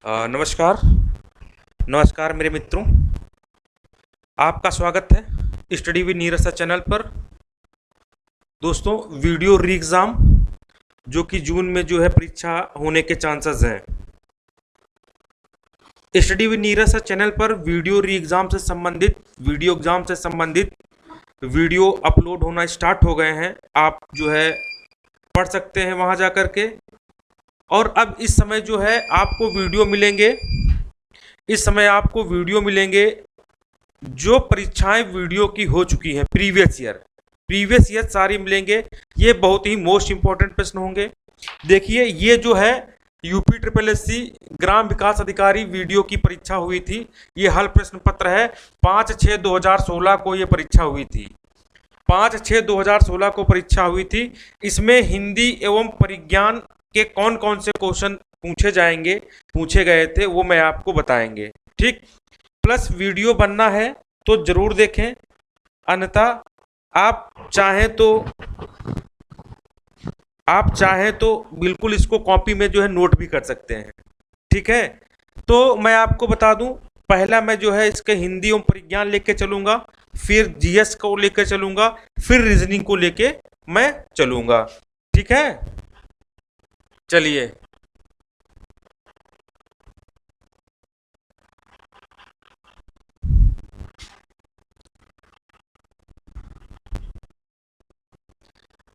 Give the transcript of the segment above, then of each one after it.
नमस्कार। नमस्कार मेरे मित्रों, आपका स्वागत है study with Neeraj sir channel पर। दोस्तों, वीडियो री एग्ज़ाम जो कि जून में जो है परीक्षा होने के चांसेस हैं। Study with Neeraj sir channel पर वीडियो री एग्ज़ाम से संबंधित वीडियो अपलोड होना स्टार्ट हो गए हैं। आप जो है पढ़ सकते हैं वहाँ जा कर के। और अब इस समय जो है आपको वीडियो मिलेंगे, जो परीक्षाएं वीडियो की हो चुकी हैं प्रीवियस ईयर सारी मिलेंगे। ये बहुत ही मोस्ट इंपॉर्टेंट प्रश्न होंगे। देखिए, ये जो है यूपी ट्रिपल एस सी ग्राम विकास अधिकारी वीडियो की परीक्षा हुई थी। ये हल प्रश्न पत्र है। 5/6/2016 को ये परीक्षा हुई थी। 5/6/2016 को परीक्षा हुई थी। इसमें हिंदी एवं परिज्ञान के कौन कौन से क्वेश्चन पूछे गए थे वो मैं आपको बताएंगे। ठीक, प्लस वीडियो बनना है तो जरूर देखें, अन्यथा आप चाहें तो बिल्कुल इसको कॉपी में जो है नोट भी कर सकते हैं। ठीक है, तो मैं आपको बता दूं, पहला मैं जो है इसके हिंदी एवं परिज्ञान लेके चलूंगा, फिर जीएस को लेकर चलूंगा, फिर रीजनिंग को लेके मैं चलूंगा। ठीक है, चलिए।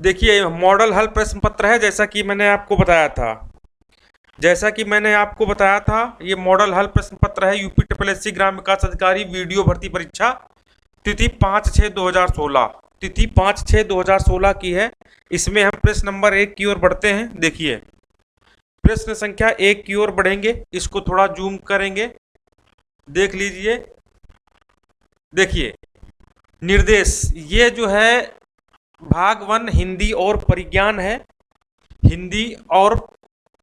देखिए, मॉडल हल प्रश्न पत्र है। जैसा कि मैंने आपको बताया था, ये मॉडल हल प्रश्न पत्र है। यूपी ट्रिपल एस सी ग्राम विकास अधिकारी वीडियो भर्ती परीक्षा, तिथि 5/6/2016 की है। इसमें हम प्रश्न नंबर 1 की ओर बढ़ते हैं। देखिए, प्रश्न संख्या 1 की ओर बढ़ेंगे, इसको थोड़ा जूम करेंगे, देख लीजिए। देखिए, निर्देश ये जो है भाग 1 हिंदी और परिज्ञान है।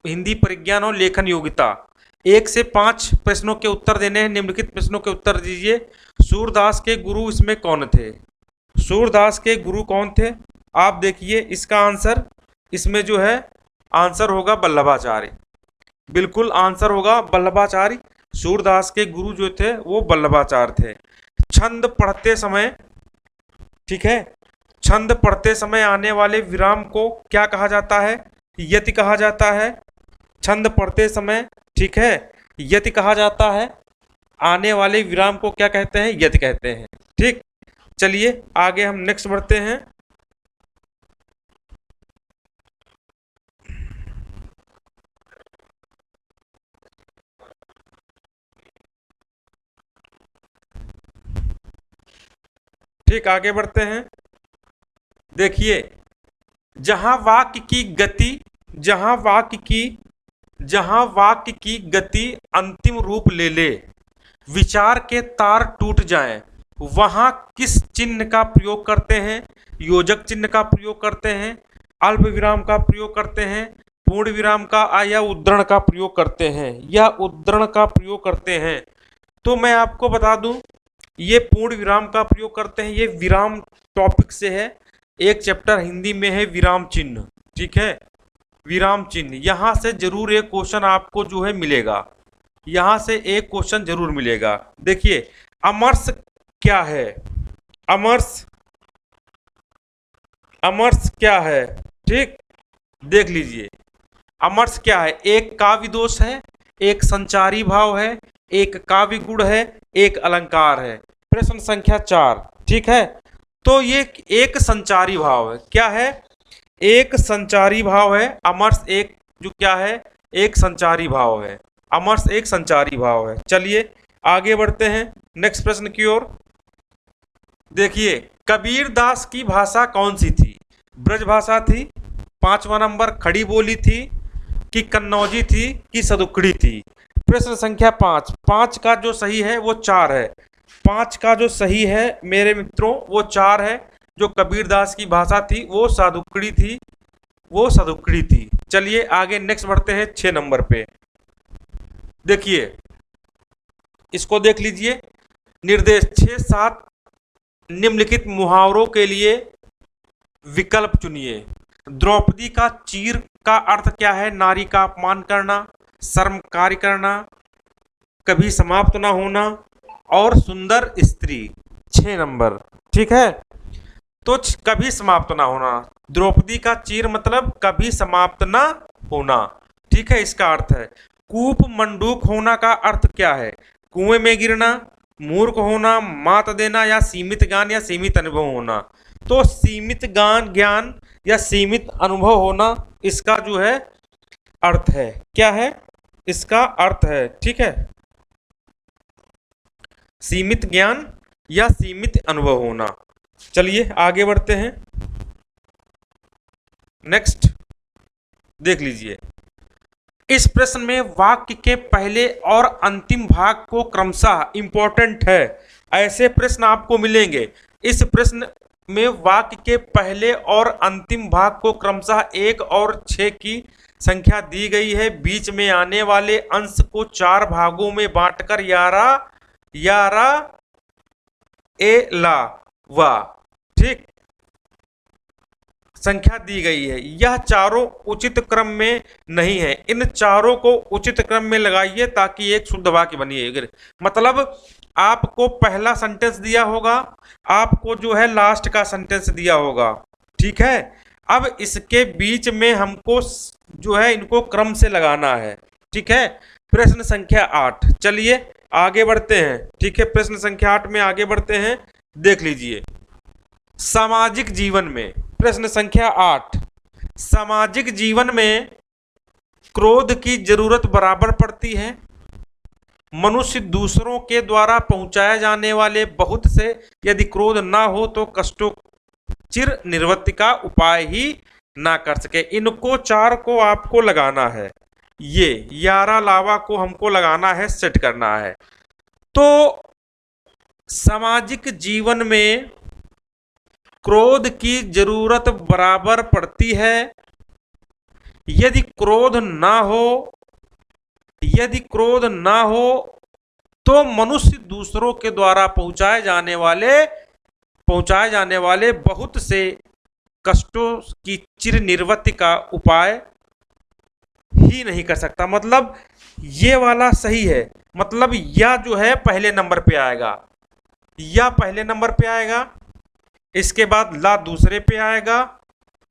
हिंदी परिज्ञान और लेखन योग्यता 1 से 5 प्रश्नों के उत्तर देने हैं। निम्नलिखित प्रश्नों के उत्तर दीजिए। सूरदास के गुरु इसमें कौन थे? सूरदास के गुरु कौन थे? आप देखिए, इसका आंसर इसमें जो है आंसर होगा वल्लभाचार्य। बिल्कुल आंसर होगा वल्लभाचार्य। सूरदास के गुरु जो थे वो वल्लभाचार्य थे। छंद पढ़ते समय, ठीक है, छंद पढ़ते समय आने वाले विराम को क्या कहा जाता है? यति कहा जाता है। छंद पढ़ते समय, ठीक है, यति कहा जाता है। आने वाले विराम को क्या कहते हैं? यति कहते हैं। ठीक, चलिए आगे हम नेक्स्ट बढ़ते हैं। ठीक, आगे बढ़ते हैं। देखिए, जहां वाक्य की गति अंतिम रूप ले ले, विचार के तार टूट जाएं, वहां किस चिन्ह का प्रयोग करते हैं? योजक चिन्ह का प्रयोग करते हैं, अल्प विराम का प्रयोग करते हैं, पूर्ण विराम का या उद्धरण का प्रयोग करते हैं। तो मैं आपको बता दूं, ये पूर्ण विराम का प्रयोग करते हैं। ये विराम टॉपिक से है। एक चैप्टर हिंदी में है विराम चिन्ह। ठीक है, विराम चिन्ह, यहां से जरूर एक क्वेश्चन आपको जो है मिलेगा। यहां से एक क्वेश्चन जरूर मिलेगा। देखिए, अमर्ष क्या है? अमर्ष क्या है? ठीक, देख लीजिए, अमर्ष क्या है? एक काव्य दोष है, एक संचारी भाव है, एक काव्य गुण है, एक अलंकार है। प्रश्न संख्या 4। ठीक है, तो ये एक संचारी भाव है। क्या है? एक संचारी भाव है। अमर्ष एक जो क्या है? एक संचारी भाव है। अमर्ष एक संचारी भाव है। चलिए आगे बढ़ते हैं नेक्स्ट प्रश्न की ओर। देखिए, कबीर दास की भाषा कौन सी थी? ब्रज भाषा थी, 5वां नंबर, खड़ी बोली थी, कि कन्नौजी थी, कि सदुकड़ी थी? प्रश्न संख्या 5। 5 का जो सही है वो 4 है। 5 का जो सही है मेरे मित्रों वो 4 है। जो कबीरदास की भाषा थी वो सदुकड़ी थी। चलिए आगे नेक्स्ट बढ़ते हैं 6 नंबर पे। देखिए, इसको देख लीजिए। निर्देश 6-7 निम्नलिखित मुहावरों के लिए विकल्प चुनिए। द्रौपदी का चीर का अर्थ क्या है? नारी का अपमान करना। शर्म कार्य करना, कभी समाप्त ना होना और सुंदर स्त्री। 6 नंबर। ठीक है, तो कभी समाप्त ना होना, द्रौपदी का चीर मतलब कभी समाप्त ना होना। ठीक है, इसका अर्थ है। कूप मंडूक होना का अर्थ क्या है? कुएं में गिरना, मूर्ख होना, मात देना या सीमित ज्ञान या सीमित अनुभव होना। तो सीमित ज्ञान या सीमित अनुभव होना इसका जो है अर्थ है। क्या है इसका अर्थ है? ठीक है, सीमित ज्ञान या सीमित अनुभव होना। चलिए आगे बढ़ते हैं। नेक्स्ट देख लीजिए। इस प्रश्न में वाक्य के पहले और अंतिम भाग को क्रमशः इंपॉर्टेंट है, ऐसे प्रश्न आपको मिलेंगे। इस प्रश्न में वाक्य के पहले और अंतिम भाग को क्रमशः 1 और 6 की संख्या दी गई है। बीच में आने वाले अंश को 4 भागों में बांटकर 11 11 ए ला वा, ठीक, संख्या दी गई है। यह चारों उचित क्रम में नहीं है, इन चारों को उचित क्रम में लगाइए ताकि एक शुद्ध वाक्य बनिए। मतलब आपको पहला सेंटेंस दिया होगा, आपको जो है लास्ट का सेंटेंस दिया होगा। ठीक है, अब इसके बीच में हमको जो है इनको क्रम से लगाना है। ठीक है, प्रश्न संख्या 8। चलिए आगे बढ़ते हैं। ठीक है, प्रश्न संख्या 8 में आगे बढ़ते हैं। देख लीजिए, सामाजिक जीवन में प्रश्न संख्या 8, सामाजिक जीवन में क्रोध की जरूरत बराबर पड़ती है। मनुष्य दूसरों के द्वारा पहुंचाए जाने वाले बहुत से यदि क्रोध ना हो तो कष्टों चिर निवृत्ति का उपाय ही ना कर सके। इनको 4 को आपको लगाना है, ये 11 लावा को हमको लगाना है, सेट करना है। तो सामाजिक जीवन में क्रोध की जरूरत बराबर पड़ती है। यदि क्रोध ना हो, यदि क्रोध ना हो तो मनुष्य दूसरों के द्वारा पहुंचाए जाने वाले बहुत से कष्टों की चिर निवृत्ति का उपाय ही नहीं कर सकता। मतलब ये वाला सही है, मतलब या जो है पहले नंबर पे आएगा, या पहले नंबर पे आएगा, इसके बाद ला दूसरे पे आएगा,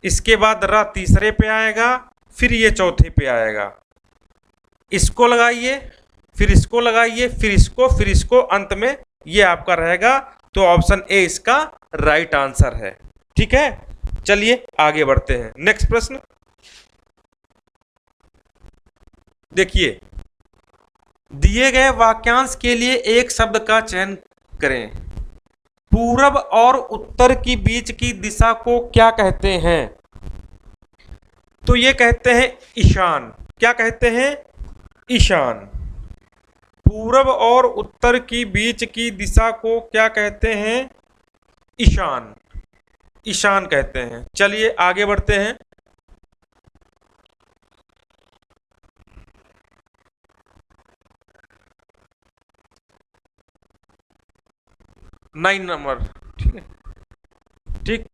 इसके बाद रा तीसरे पे आएगा, फिर ये चौथे पे आएगा। इसको लगाइए, फिर इसको लगाइए, फिर इसको, अंत में ये आपका रहेगा। तो ऑप्शन ए इसका राइट आंसर है। ठीक है, चलिए आगे बढ़ते हैं। नेक्स्ट प्रश्न देखिए, दिए गए वाक्यांश के लिए एक शब्द का चयन करें। पूरब और उत्तर की बीच की दिशा को क्या कहते हैं? तो ये कहते हैं ईशान। क्या कहते हैं? ईशान। पूरब और उत्तर की बीच की दिशा को क्या कहते हैं? ईशान। ईशान कहते हैं। चलिए आगे बढ़ते हैं। Nine number. ठीक है, ठीक,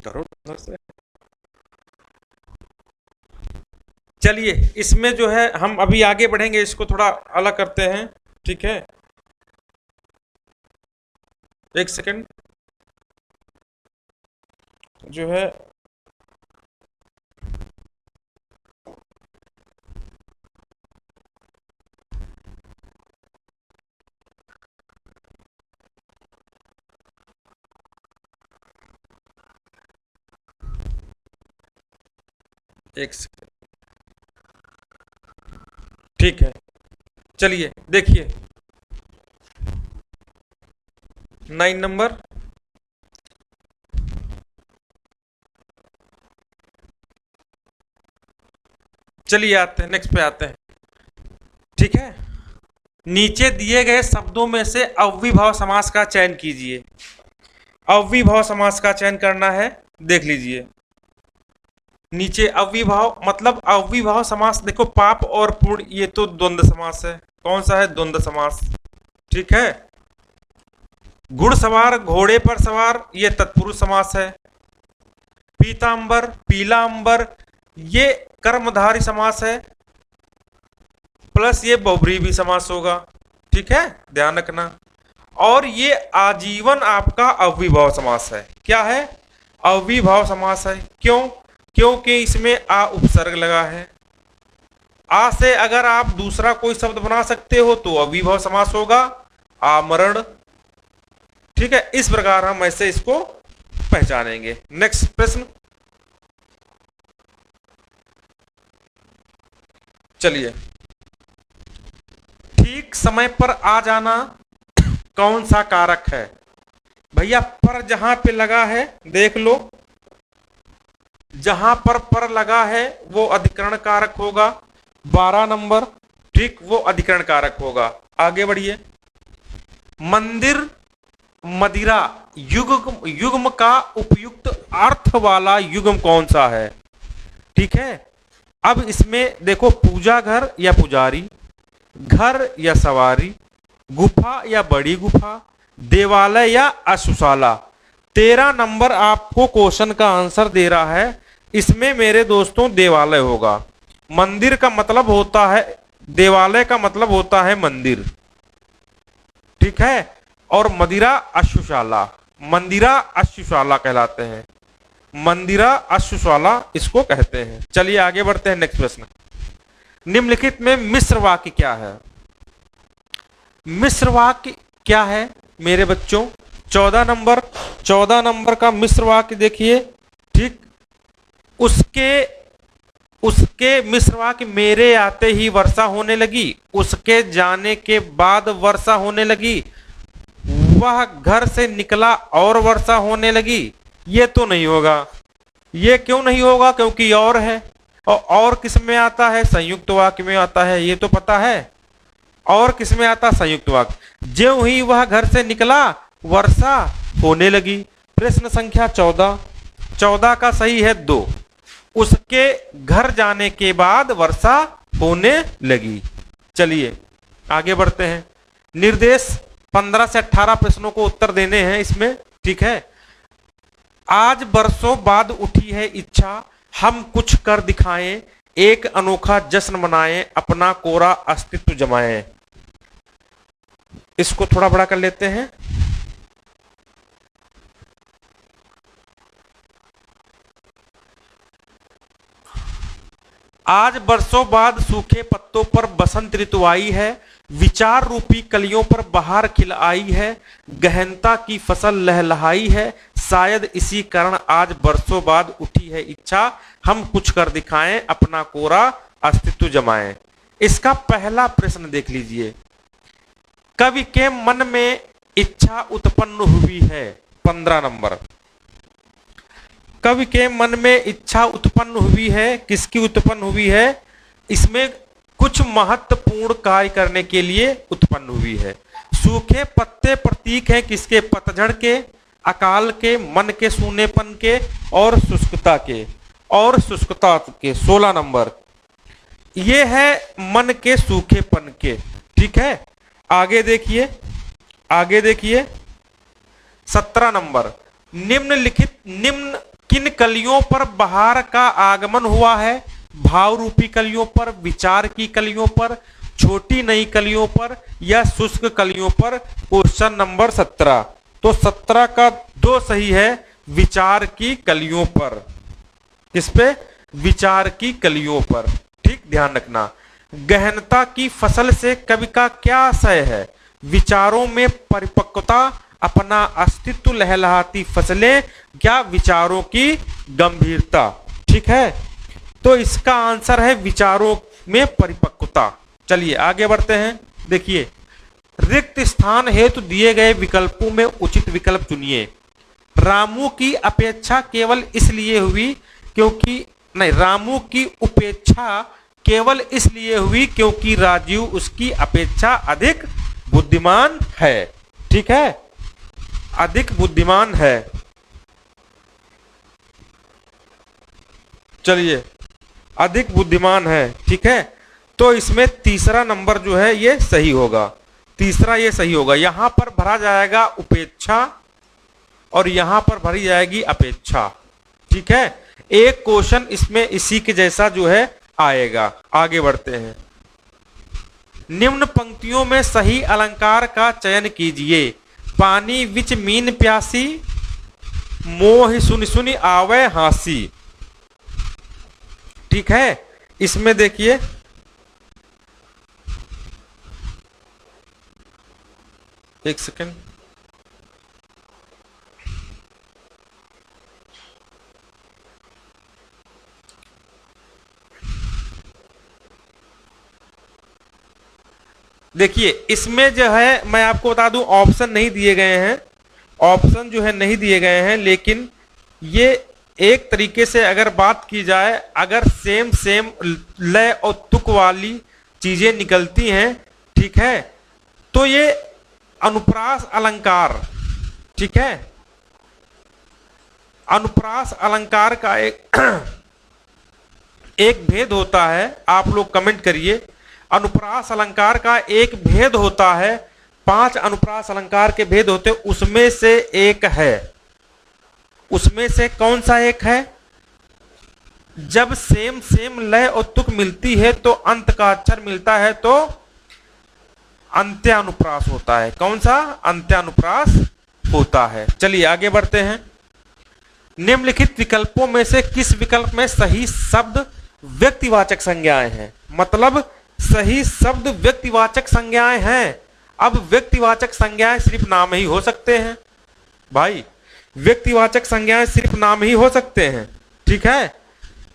करो। चलिए इसमें जो है हम अभी आगे बढ़ेंगे, इसको थोड़ा अलग करते हैं। ठीक है, एक सेकंड जो है एक सेकंड। ठीक है, चलिए देखिए, 9 नंबर। चलिए आते हैं, नेक्स्ट पे आते हैं। ठीक है, नीचे दिए गए शब्दों में से अव्ययीभाव समास का चयन कीजिए। अव्ययीभाव समास का चयन करना है, देख लीजिए। नीचे अव्ययीभाव मतलब अव्ययीभाव समास देखो, पाप और पुण्य ये तो द्वंद्व समास है। कौन सा है? द्वंद्व समास। ठीक है। घुड़सवार घोड़े पर सवार ये तत्पुरुष समास है। पीतांबर पीला अंबर ये कर्मधारी समास है, प्लस ये बहुब्रीहि समास होगा। ठीक है, ध्यान रखना। और ये आजीवन आपका अव्ययीभाव समास है। क्या है? अव्ययीभाव समास है। क्यों? क्योंकि इसमें आ उपसर्ग लगा है। आ से अगर आप दूसरा कोई शब्द बना सकते हो तो अव्ययीभाव समास होगा, आमरण। ठीक है, इस प्रकार हम ऐसे इसको पहचानेंगे। नेक्स्ट प्रश्न, चलिए। ठीक समय पर आ जाना कौन सा कारक है? भैया पर जहां पे लगा है देख लो, जहां पर लगा है वो अधिकरण कारक होगा। 12 नंबर। ठीक, वो अधिकरण कारक होगा। आगे बढ़िए। मंदिर मदिरा युग्म का उपयुक्त अर्थ वाला युग्म कौन सा है? ठीक है, अब इसमें देखो, पूजा घर या पुजारी, घर या सवारी, गुफा या बड़ी गुफा, देवालय या अश्वशाला। 13 नंबर आपको क्वेश्चन का आंसर दे रहा है। इसमें मेरे दोस्तों देवालय होगा। मंदिर का मतलब होता है, देवालय का मतलब होता है मंदिर। ठीक है, और मदिरा अश्वशाला, मंदिरा अश्वशाला कहलाते हैं। मंदिरा अश्वशाला इसको कहते हैं। चलिए आगे बढ़ते हैं। नेक्स्ट प्रश्न, निम्नलिखित में मिश्र वाक्य क्या है? मिश्र वाक्य क्या है मेरे बच्चों? 14 नंबर। 14 नंबर का मिश्र वाक्य देखिए। ठीक, उसके मिश्र वाक्य, मेरे आते ही वर्षा होने लगी, उसके जाने के बाद वर्षा होने लगी, वह घर से निकला और वर्षा होने लगी। ये तो नहीं होगा। ये क्यों नहीं होगा? क्योंकि और है। और किस में आता है? संयुक्त वाक्य में आता है, ये तो पता है। और किस में आता? संयुक्त वाक्य। ज्यों ही वह घर से निकला वर्षा होने लगी। प्रश्न संख्या 14। 14 का सही है 2। उसके घर जाने के बाद वर्षा होने लगी। चलिए आगे बढ़ते हैं। निर्देश 15 से 18 प्रश्नों को उत्तर देने हैं इसमें। ठीक है, आज बरसों बाद उठी है इच्छा, हम कुछ कर दिखाएं, एक अनोखा जश्न मनाएं, अपना कोरा अस्तित्व जमाएं। इसको थोड़ा बड़ा कर लेते हैं। आज बरसों बाद सूखे पत्तों पर बसंत ऋतु आई है, विचार रूपी कलियों पर बहार खिल आई है, गहनता की फसल लहलहाई है, शायद इसी कारण आज बरसों बाद उठी है इच्छा, हम कुछ कर दिखाएं, अपना कोरा अस्तित्व जमाएं। इसका पहला प्रश्न देख लीजिए। कवि के मन में इच्छा उत्पन्न हुई है। 15 नंबर। कवि के मन में इच्छा उत्पन्न हुई है। किसकी उत्पन्न हुई है? इसमें कुछ महत्वपूर्ण कार्य करने के लिए उत्पन्न हुई है। सूखे पत्ते प्रतीक हैं किसके? पतझड़ के, अकाल के, मन के सूनेपन के और शुष्कता के। और शुष्कता के 16 नंबर। ये है मन के सूखेपन के। ठीक है, आगे देखिए, आगे देखिए 17 नंबर। निम्न किन कलियों पर बहार का आगमन हुआ है? भाव रूपी कलियों पर, विचार की कलियों पर, छोटी नई कलियों पर या शुष्क कलियों पर? Question number 17। तो 17 का 2 सही है, विचार की कलियों पर। किस पे? विचार की कलियों पर। ठीक, ध्यान रखना। गहनता की फसल से कवि का क्या आशय है? विचारों में परिपक्वता, अपना अस्तित्व लहलहाती फसलें, क्या विचारों की गंभीरता। ठीक है, तो इसका आंसर है विचारों में परिपक्वता। चलिए आगे बढ़ते हैं। देखिए रिक्त स्थान हेतु दिए गए विकल्पों में उचित विकल्प चुनिए। रामू की अपेक्षा केवल इसलिए हुई क्योंकि नहीं, रामू की उपेक्षा केवल इसलिए हुई क्योंकि राजीव उसकी अपेक्षा अधिक बुद्धिमान है। ठीक है, अधिक बुद्धिमान है। चलिए, अधिक बुद्धिमान है। ठीक है, तो इसमें तीसरा नंबर जो है ये सही होगा, तीसरा ये सही होगा। यहां पर भरा जाएगा उपेक्षा और यहां पर भरी जाएगी अपेक्षा। ठीक है, एक क्वेश्चन इसमें इसी के जैसा जो है आएगा। आगे बढ़ते हैं। निम्न पंक्तियों में सही अलंकार का चयन कीजिए। पानी विच मीन प्यासी, मोह सुन सुन आवे हासी। ठीक है, इसमें देखिए, एक सेकंड, देखिए इसमें जो है मैं आपको बता दूं ऑप्शन नहीं दिए गए हैं, ऑप्शन जो है नहीं दिए गए हैं, लेकिन ये एक तरीके से अगर बात की जाए, अगर सेम सेम लय और तुक वाली चीजें निकलती हैं, ठीक है, तो ये अनुप्रास अलंकार, ठीक है, अनुप्रास अलंकार का एक भेद होता है। आप लोग कमेंट करिए, अनुप्रास अलंकार का एक भेद होता है, 5 अनुप्रास अलंकार के भेद होते, उसमें से एक है। उसमें से कौन सा एक है? जब सेम सेम लय और तुक मिलती है तो अंत का अक्षर मिलता है तो अंत्यानुप्रास होता है। कौन सा? अंत्यानुप्रास होता है। चलिए आगे बढ़ते हैं। निम्नलिखित विकल्पों में से किस विकल्प में सही शब्द व्यक्तिवाचक संज्ञाएं हैं? मतलब सही शब्द व्यक्तिवाचक संज्ञाएं हैं। अब व्यक्तिवाचक संज्ञाएं सिर्फ नाम ही हो सकते हैं भाई, व्यक्तिवाचक संज्ञाएं सिर्फ नाम ही हो सकते हैं। ठीक है,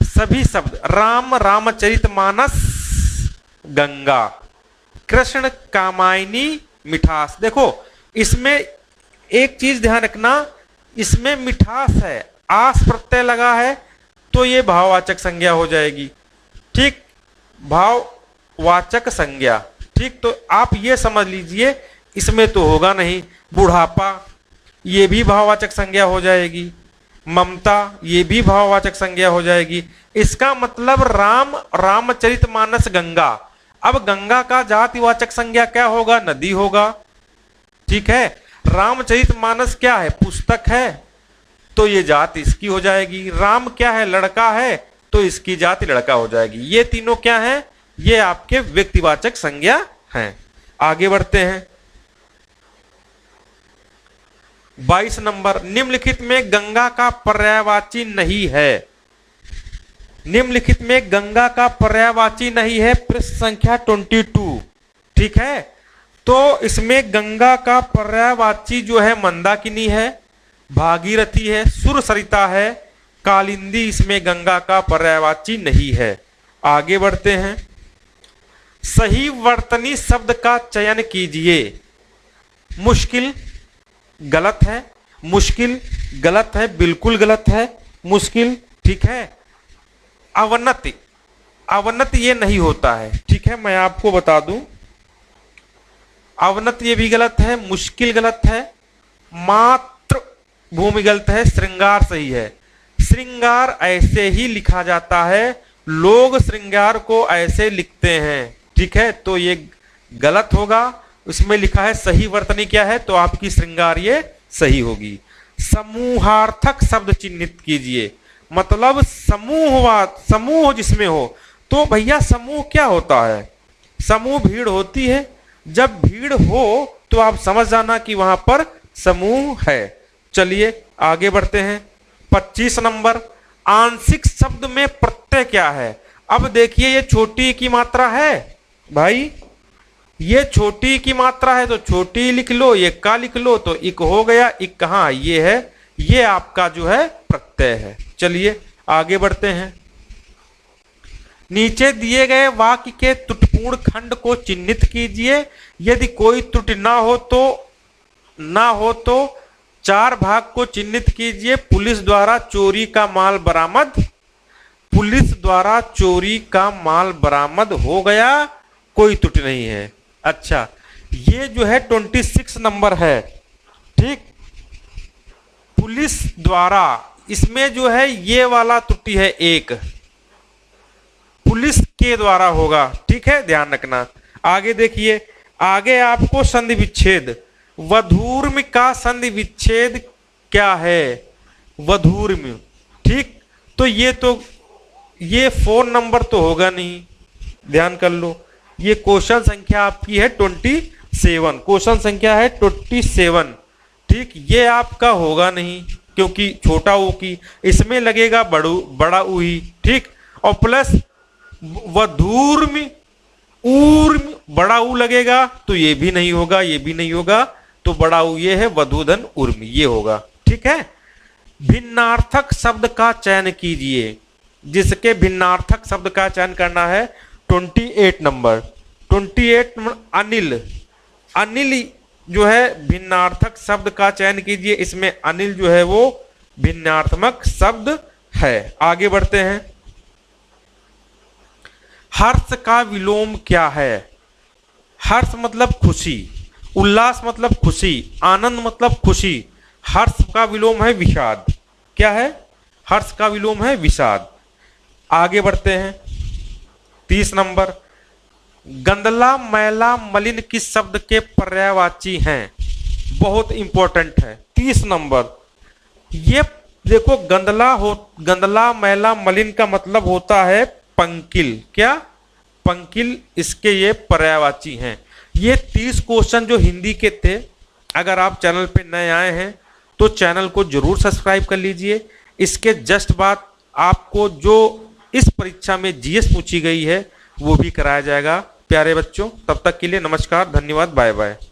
सभी शब्द राम, रामचरितमानस, गंगा, कृष्ण, कामायनी, मिठास। देखो इसमें एक चीज ध्यान रखना, इसमें मिठास है, आस प्रत्यय लगा है तो ये भाववाचक संज्ञा हो जाएगी। ठीक, भाववाचक संज्ञा। ठीक, तो आप ये समझ लीजिए इसमें तो होगा नहीं। बुढ़ापा, ये भी भाववाचक संज्ञा हो जाएगी। ममता, ये भी भाववाचक संज्ञा हो जाएगी। इसका मतलब राम, रामचरितमानस, गंगा। अब गंगा का जातिवाचक संज्ञा क्या होगा? नदी होगा। ठीक है, रामचरितमानस क्या है? पुस्तक है, तो ये जाति इसकी हो जाएगी। राम क्या है? लड़का है, तो इसकी जाति लड़का हो जाएगी। ये तीनों क्या है? ये आपके व्यक्तिवाचक संज्ञा हैं। आगे बढ़ते हैं। 22 नंबर, निम्नलिखित में गंगा का पर्यायवाची नहीं है। निम्नलिखित में गंगा का पर्यायवाची नहीं है, पृष्ठ संख्या 22। ठीक है, तो इसमें गंगा का पर्यायवाची जो है मंदाकिनी है, भागीरथी है, सुरसरिता है, कालिंदी। इसमें गंगा का पर्यायवाची नहीं है। आगे बढ़ते हैं। सही वर्तनी शब्द का चयन कीजिए। मुश्किल गलत है, मुश्किल गलत है, बिल्कुल गलत है, मुश्किल। ठीक है, अवनति, अवनति ये नहीं होता है। ठीक है, मैं आपको बता दूं, अवनत ये भी गलत है, मुश्किल गलत है, मात्र भूमि गलत है, श्रृंगार सही है। श्रृंगार ऐसे ही लिखा जाता है, लोग श्रृंगार को ऐसे लिखते हैं। ठीक है, तो ये गलत होगा। उसमें लिखा है सही वर्तनी क्या है, तो आपकी श्रृंगार ये सही होगी। समूहार्थक शब्द चिन्हित कीजिए। मतलब समूहवाद, समूह जिसमें हो, तो भैया समूह क्या होता है? समूह भीड़ होती है। जब भीड़ हो तो आप समझ जाना कि वहां पर समूह है। चलिए आगे बढ़ते हैं। 25 नंबर, आंशिक शब्द में प्रत्यय क्या है? अब देखिए ये छोटी की मात्रा है भाई, ये छोटी की मात्रा है तो छोटी लिख लो, ये का लिख लो तो इक हो गया। इक कहाँ? ये है, ये आपका जो है प्रत्यय है। चलिए आगे बढ़ते हैं। नीचे दिए गए वाक्य के त्रुटिपूर्ण खंड को चिन्हित कीजिए। यदि कोई त्रुटि ना हो तो 4 भाग को चिन्हित कीजिए। पुलिस द्वारा चोरी का माल बरामद, पुलिस द्वारा चोरी का माल बरामद हो गया, कोई त्रुटि नहीं है। अच्छा, ये जो है 26 नंबर है, ठीक। पुलिस द्वारा, इसमें जो है ये वाला त्रुटि है, एक पुलिस के द्वारा होगा, ठीक है, ध्यान रखना। आगे देखिए, आगे आपको संधि विच्छेद, वधूर्म का संधि विच्छेद क्या है, वधूर्म, ठीक। तो ये 4 नंबर तो होगा नहीं, ध्यान कर लो। ये क्वेश्चन संख्या आपकी है 27, क्वेश्चन संख्या है 27, ठीक। ये आपका होगा नहीं क्योंकि छोटा ऊ की, इसमें लगेगा बड़ा ऊ ही, ठीक। और प्लस वधूर्म, ऊर्म, बड़ा ऊ लगेगा तो ये भी नहीं होगा, ये भी नहीं होगा, तो बड़ा ऊ ये है, वधूधन उर्म, ये होगा, ठीक है। भिन्नार्थक शब्द का चयन कीजिए, जिसके भिन्नार्थक शब्द का चयन करना है 28 नंबर। 28 नंबर अनिल, अनिल जो है भिन्नार्थक शब्द का चयन कीजिए। इसमें अनिल जो है वो भिन्नार्थक शब्द है। आगे बढ़ते हैं। हर्ष का विलोम क्या है, हर्ष मतलब खुशी, उल्लास मतलब खुशी, आनंद मतलब खुशी। हर्ष का विलोम है विषाद, क्या है, हर्ष का विलोम है विषाद। आगे बढ़ते हैं। 30 नंबर, गंदला, मैला, मलिन किस शब्द के पर्यायवाची हैं, बहुत इंपॉर्टेंट है। 30 नंबर, ये देखो, गंदला, मैला, मलिन का मतलब होता है पंकिल, क्या, पंकिल, इसके ये पर्यायवाची हैं। ये 30 क्वेश्चन जो हिंदी के थे, अगर आप चैनल पे नए आए हैं तो चैनल को जरूर सब्सक्राइब कर लीजिए। इसके जस्ट बाद आपको जो इस परीक्षा में जीएस पूछी गई है वो भी कराया जाएगा। प्यारे बच्चों, तब तक के लिए नमस्कार, धन्यवाद, बाय बाय।